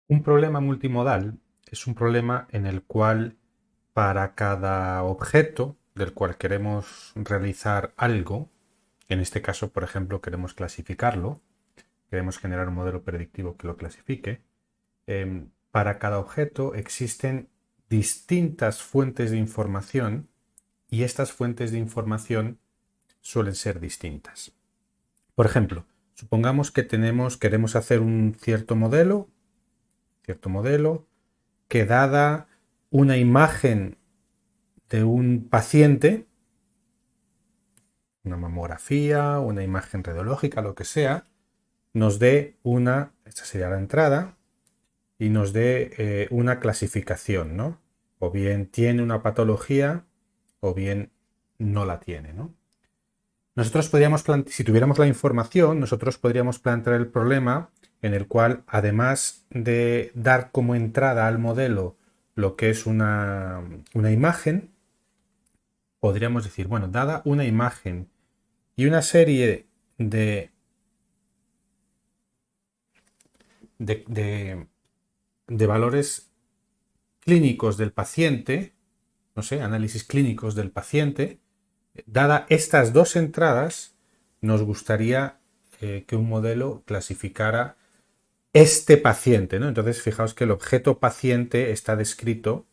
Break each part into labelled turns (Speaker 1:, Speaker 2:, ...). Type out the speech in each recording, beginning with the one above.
Speaker 1: Un problema multimodal es un problema en el cual para cada objeto del cual queremos realizar algo, en este caso, por ejemplo, queremos clasificarlo, queremos generar un modelo predictivo que lo clasifique, para cada objeto existen distintas fuentes de información y estas fuentes de información suelen ser distintas. Por ejemplo, supongamos que queremos hacer un cierto modelo que dada una imagen de un paciente, una mamografía, una imagen radiológica, lo que sea, nos dé esta sería la entrada, y nos dé una clasificación, ¿no? O bien tiene una patología o bien no la tiene, ¿no? Nosotros si tuviéramos la información, nosotros podríamos plantear el problema en el cual, además de dar como entrada al modelo lo que es una imagen, podríamos decir, bueno, dada una imagen y una serie de, de valores clínicos del paciente, no sé, análisis clínicos del paciente, dada estas dos entradas, nos gustaría que un modelo clasificara este paciente, ¿no? Entonces, fijaos que el objeto paciente está descrito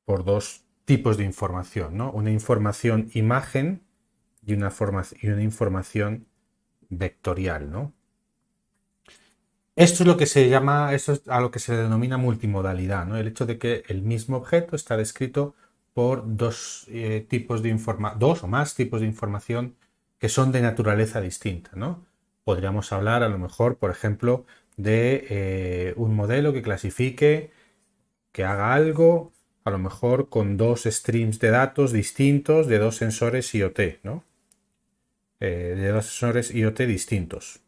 Speaker 1: por dos tipos de información, ¿no? Una información imagen y una información vectorial, ¿no? Esto es a lo que se denomina multimodalidad, ¿no? El hecho de que el mismo objeto está descrito por dos o más tipos de información que son de naturaleza distinta, ¿no? Podríamos hablar a lo mejor, por ejemplo, de un modelo que clasifique, que haga algo, a lo mejor con dos streams de datos distintos de dos sensores IoT, ¿no? De dos sensores IoT distintos,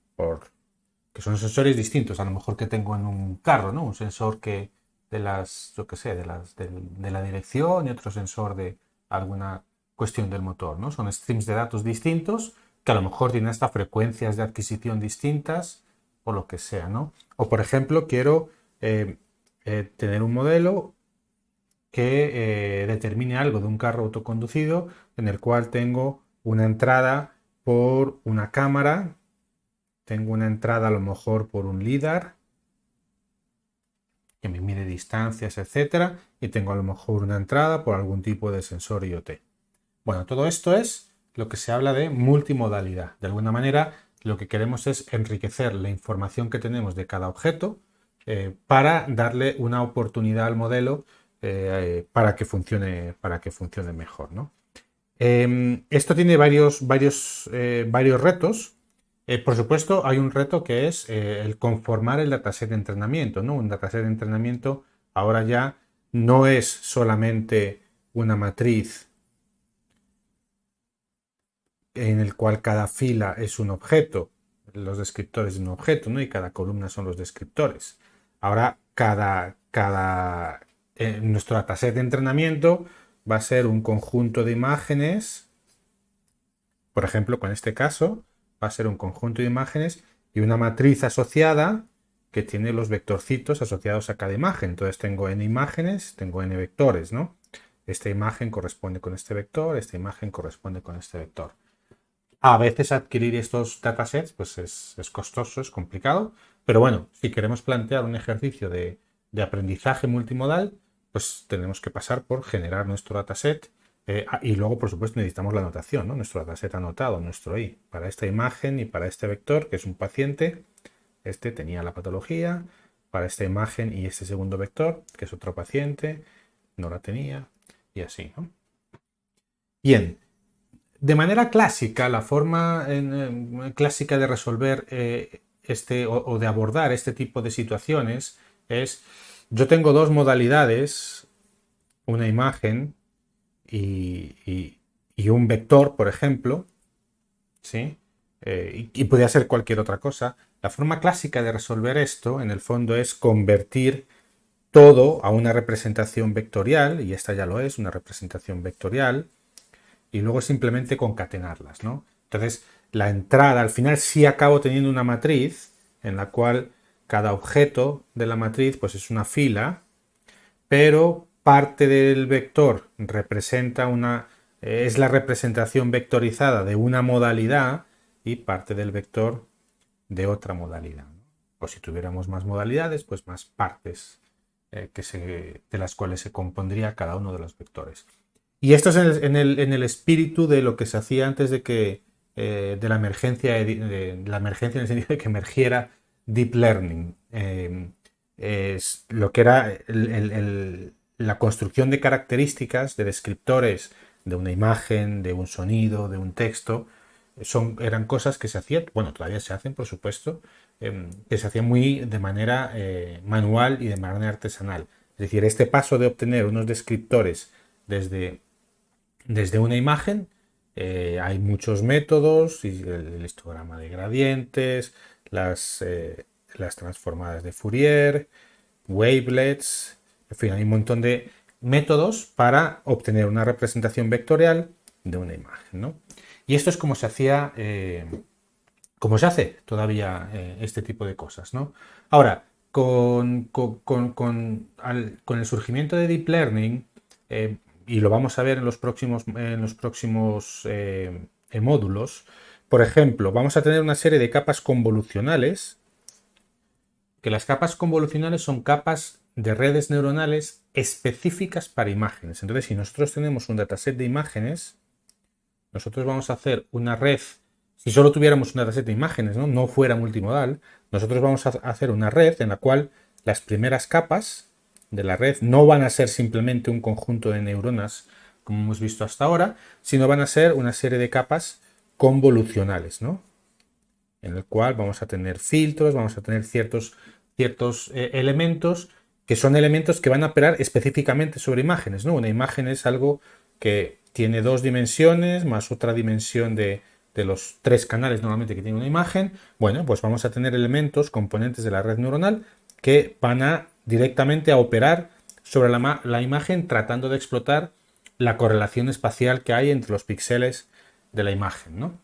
Speaker 1: que son sensores distintos, a lo mejor que tengo en un carro, ¿no? Un sensor que yo qué sé, de la dirección y otro sensor de alguna cuestión del motor, ¿no? Son streams de datos distintos que a lo mejor tienen hasta frecuencias de adquisición distintas o lo que sea, ¿no? O por ejemplo, quiero tener un modelo que determine algo de un carro autoconducido en el cual tengo una entrada por una cámara, tengo una entrada a lo mejor por un LiDAR que me mide distancias, etcétera, y tengo a lo mejor una entrada por algún tipo de sensor IoT. Bueno, todo esto es lo que se habla de multimodalidad. De alguna manera, lo que queremos es enriquecer la información que tenemos de cada objeto para darle una oportunidad al modelo para que funcione mejor, ¿no? Esto tiene varios retos. Por supuesto, hay un reto que es el conformar el dataset de entrenamiento, ¿no? Un dataset de entrenamiento ahora ya no es solamente una matriz en el cual cada fila es un objeto, los descriptores de un objeto, ¿no? Y cada columna son los descriptores. Ahora, nuestro dataset de entrenamiento va a ser un conjunto de imágenes. Por ejemplo, con este caso va a ser un conjunto de imágenes y una matriz asociada que tiene los vectorcitos asociados a cada imagen. Entonces tengo n imágenes, tengo n vectores, ¿no? Esta imagen corresponde con este vector, esta imagen corresponde con este vector. A veces adquirir estos datasets pues es costoso, es complicado, pero bueno, si queremos plantear un ejercicio de aprendizaje multimodal, pues tenemos que pasar por generar nuestro dataset y luego, por supuesto, necesitamos la anotación, ¿no? Nuestro dataset anotado, nuestro I, para esta imagen y para este vector, que es un paciente, este tenía la patología, para esta imagen y este segundo vector, que es otro paciente, no la tenía, y así, ¿no? Bien, de manera clásica, la forma clásica de resolver o de abordar este tipo de situaciones es, yo tengo dos modalidades, una imagen y un vector, por ejemplo, ¿sí? Y podría ser cualquier otra cosa. La forma clásica de resolver esto, en el fondo, es convertir todo a una representación vectorial, y esta ya lo es, una representación vectorial, y luego simplemente concatenarlas, ¿no? Entonces, la entrada, al final sí acabo teniendo una matriz en la cual cada objeto de la matriz pues es una fila, pero parte del vector representa es la representación vectorizada de una modalidad y parte del vector de otra modalidad. O si tuviéramos más modalidades, pues más partes de las cuales se compondría cada uno de los vectores. Y esto es en el espíritu de lo que se hacía antes de la emergencia, en el sentido de que emergiera Deep Learning. Es lo que era la construcción de características, de descriptores de una imagen, de un sonido, de un texto, eran cosas que se hacían, bueno, todavía se hacen, por supuesto, que se hacían muy de manera manual y de manera artesanal. Es decir, este paso de obtener unos descriptores desde una imagen, hay muchos métodos, y el histograma de gradientes, las transformadas de Fourier, wavelets, en fin, hay un montón de métodos para obtener una representación vectorial de una imagen, ¿no? Y esto es como se hacía, como se hace todavía este tipo de cosas, ¿no? Ahora, con el surgimiento de Deep Learning, y lo vamos a ver en los próximos módulos, por ejemplo, vamos a tener una serie de capas convolucionales, que las capas convolucionales son capas de redes neuronales específicas para imágenes. Entonces, si nosotros tenemos un dataset de imágenes, nosotros vamos a hacer una red, si solo tuviéramos un dataset de imágenes, no fuera multimodal, nosotros vamos a hacer una red en la cual las primeras capas de la red no van a ser simplemente un conjunto de neuronas como hemos visto hasta ahora, sino van a ser una serie de capas convolucionales, ¿no? En el cual vamos a tener filtros, vamos a tener ciertos elementos que son elementos que van a operar específicamente sobre imágenes, ¿no? Una imagen es algo que tiene dos dimensiones más otra dimensión de los tres canales normalmente que tiene una imagen. Bueno, pues vamos a tener elementos, componentes de la red neuronal que van a directamente a operar sobre la imagen tratando de explotar la correlación espacial que hay entre los píxeles de la imagen, ¿no?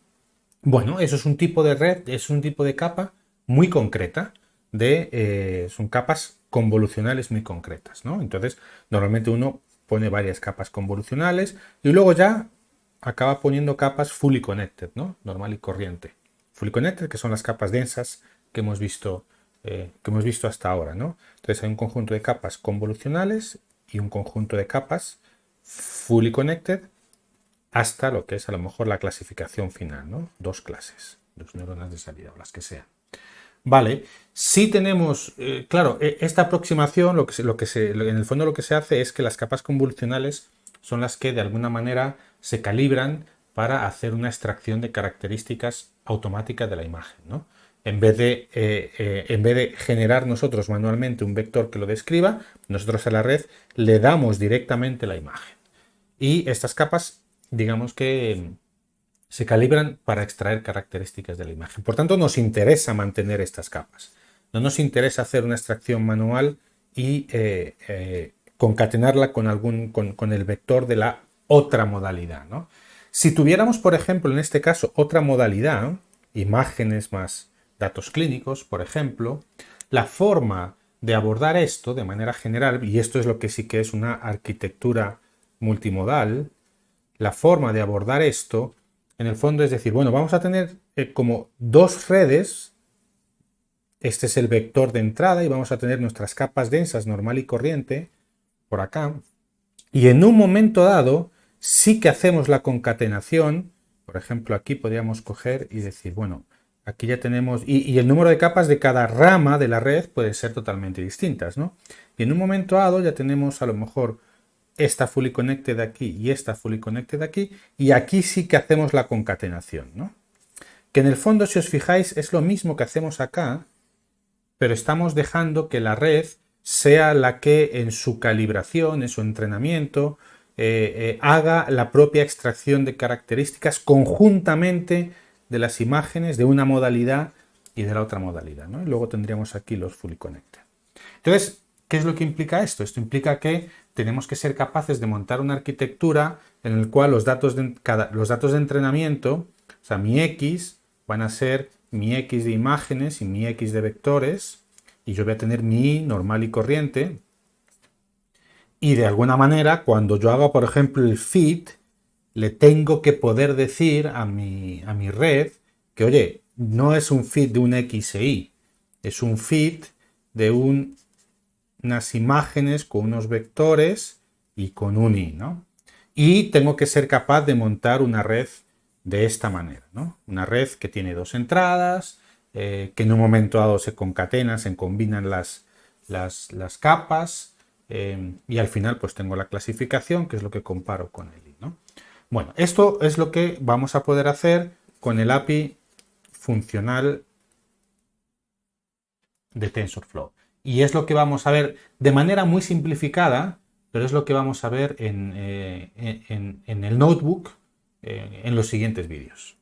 Speaker 1: Bueno, eso es un tipo de red, es un tipo de capa muy concreta, son capas convolucionales muy concretas, ¿no? Entonces, normalmente uno pone varias capas convolucionales y luego ya acaba poniendo capas fully connected, ¿no? Normal y corriente. Fully connected, que son las capas densas que hemos visto hasta ahora, ¿no? Entonces hay un conjunto de capas convolucionales y un conjunto de capas fully connected hasta lo que es a lo mejor la clasificación final, ¿no? Dos clases, dos neuronas de salida o las que sean. Vale, si tenemos, claro, esta aproximación, en el fondo lo que se hace es que las capas convolucionales son las que de alguna manera se calibran para hacer una extracción de características automáticas de la imagen, ¿no? En vez de generar nosotros manualmente un vector que lo describa, nosotros a la red le damos directamente la imagen. Y estas capas, digamos que se calibran para extraer características de la imagen. Por tanto, nos interesa mantener estas capas. No nos interesa hacer una extracción manual y concatenarla con el vector de la otra modalidad, ¿no? Si tuviéramos, por ejemplo, en este caso, otra modalidad, imágenes más datos clínicos, por ejemplo, la forma de abordar esto de manera general, y esto es lo que sí que es una arquitectura multimodal, la forma de abordar esto, en el fondo es decir, bueno, vamos a tener como dos redes, este es el vector de entrada y vamos a tener nuestras capas densas normal y corriente por acá, y en un momento dado sí que hacemos la concatenación, por ejemplo aquí podríamos coger y decir, bueno, aquí ya tenemos, y el número de capas de cada rama de la red puede ser totalmente distintas, ¿no? Y en un momento dado ya tenemos a lo mejor esta fully connected aquí y esta fully connected aquí, y aquí sí que hacemos la concatenación, ¿no? Que en el fondo, si os fijáis, es lo mismo que hacemos acá, pero estamos dejando que la red sea la que en su calibración, en su entrenamiento, haga la propia extracción de características conjuntamente de las imágenes de una modalidad y de la otra modalidad, ¿no? Y luego tendríamos aquí los fully connected. Entonces, ¿qué es lo que implica esto? Esto implica que tenemos que ser capaces de montar una arquitectura en la cual los datos de entrenamiento, o sea, mi X, van a ser mi X de imágenes y mi X de vectores, y yo voy a tener mi Y normal y corriente. Y de alguna manera, cuando yo haga, por ejemplo, el fit, le tengo que poder decir a mi red que, oye, no es un fit de un X e Y, es un fit de unas imágenes con unos vectores y con un Y, ¿no? Y tengo que ser capaz de montar una red de esta manera, ¿no? Una red que tiene dos entradas, que en un momento dado se concatenan, se combinan las capas, y al final pues tengo la clasificación, que es lo que comparo con el I, ¿no? Bueno, esto es lo que vamos a poder hacer con el API funcional de TensorFlow. Y es lo que vamos a ver de manera muy simplificada, pero es lo que vamos a ver en el notebook en los siguientes vídeos.